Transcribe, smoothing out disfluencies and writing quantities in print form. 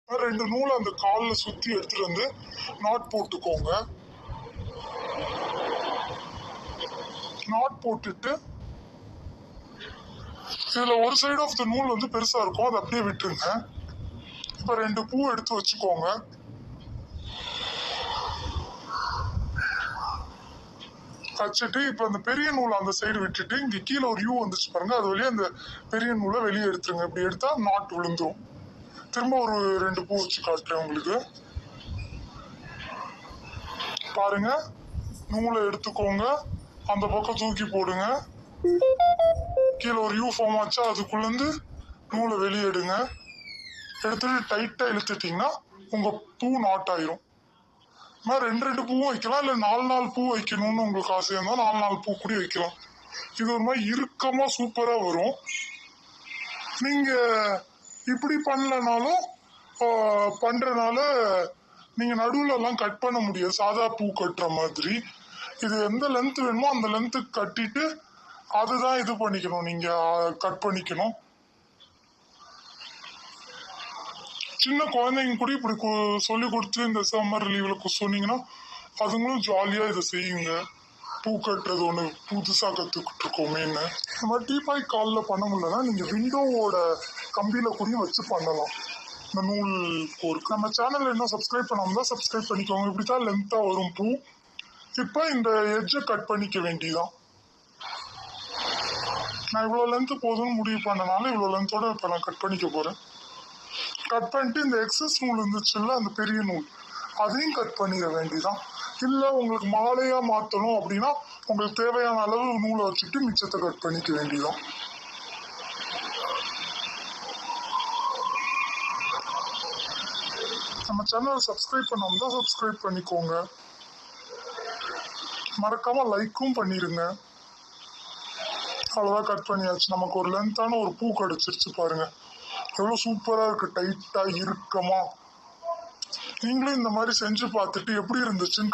2 நூலை அந்த காலில் சுற்றி எடுத்துட்டு வந்து நாட் போட்டுக்கோங்க. நாட் போட்டுட்டு இதுல ஒரு சைடு ஆஃப் த நூல் வந்து பெருசா இருக்கும், அதை அப்படியே விட்டுருங்க. இப்ப 2 பூ எடுத்து வச்சுக்கோங்க. வச்சுட்டு இப்ப அந்த பெரிய நூலை அந்த சைடு விட்டுட்டு இங்க கீழே ஒரு யூ வந்துச்சு பாருங்க, அது வழியா அந்த பெரிய நூலை வெளியே எடுத்துருங்க. இப்படி எடுத்தா நாட் விழுந்துரும். திரும்ப ஒரு 2 பூ வச்சு காட்டுறேன் உங்களுக்கு. பாருங்க, நூலை எடுத்துக்கோங்க, அந்த பக்கம் தூக்கி போடுங்க. கீழே ஒரு யூ ஃபார்ம் ஆச்சா, அதுக்குள்ள இருந்து நூலை வெளியே எடுங்க. எடுத்துட்டு டைட்டா இழுத்துட்டீங்கன்னா உங்க பூ நாட் ஆயிரும். 2 பூவும் வைக்கலாம், இல்ல 4 பூ வைக்கணும்னு உங்களுக்கு ஆசையா இருந்தா 4 பூ கூட வைக்கலாம். இது ஒரு மாதிரி இறுக்கமா சூப்பரா வரும். நீங்க இப்படி பண்ணலனாலும் பண்றதுனால நீங்க நடுவுல எல்லாம் கட் பண்ண முடியாது, சாதா பூ கட்டுற மாதிரி. இது எந்த லென்த் வேணுமோ அந்த லென்த்துக்கு கட்டிட்டு அதுதான் இது பண்ணிக்கணும், நீங்க கட் பண்ணிக்கணும். சின்ன குழந்தைங்க கூட இப்படி சொல்லி கொடுத்து இந்த சம்மர் லீவ்ல சொன்னீங்கன்னா அதுங்களும் ஜாலியா இதை செய்யுங்க. பூ கட்டுறது ஒண்ணு புதுசா கத்துக்கிட்டு இருக்கோமேன்னு. இந்த மாதிரி டீபாய் காலில் பண்ண முடியலன்னா நீங்க விண்டோவோட கம்பியில கூட வச்சு பண்ணலாம். இந்த நூல் கோர்க்கு நம்ம சேனல் இன்னும் சப்ஸ்கிரைப் பண்ணாம தான் சப்ஸ்கிரைப் பண்ணிக்கோங்க. இப்படித்தான் லென்த்தா வரும் பூ. இப்ப இந்த எட்ஜை கட் பண்ணிக்க வேண்டியதான். நான் இவ்வளவு லென்த் போதும்னு முடிவு பண்ணனால இவ்வளவு லென்த்தோட இப்ப நான் கட் பண்ணிக்க போறேன். கட் பண்ணிட்டு இந்த எக்ஸஸ் நூல் இருந்துச்சுல்ல, அந்த பெரிய நூல், அதையும் கட் பண்ணிட வேண்டியதான். இல்ல உங்களுக்கு மாலையா மாத்தணும் அப்படின்னா உங்களுக்கு தேவையான அளவு நூலை வச்சுட்டு மிச்சத்தை கட் பண்ணிக்க வேண்டியதான். நம்ம சேனலை சப்ஸ்கிரைப் பண்ணாம தான் சப்ஸ்கிரைப் பண்ணிக்கோங்க. மறக்காம லைக்கும் பண்ணிருங்க. அவ்வளவுதான், கட் பண்ணியாச்சு. நமக்கு ஒரு லென்த்தான ஒரு பூ கிடைச்சிருச்சு பாருங்க, எவ்வளவு சூப்பரா இருக்கு, டைட்டா இறுக்கமா. நீங்களும் இந்த மாதிரி செஞ்சு பார்த்துட்டு எப்படி இருந்துச்சுன்னு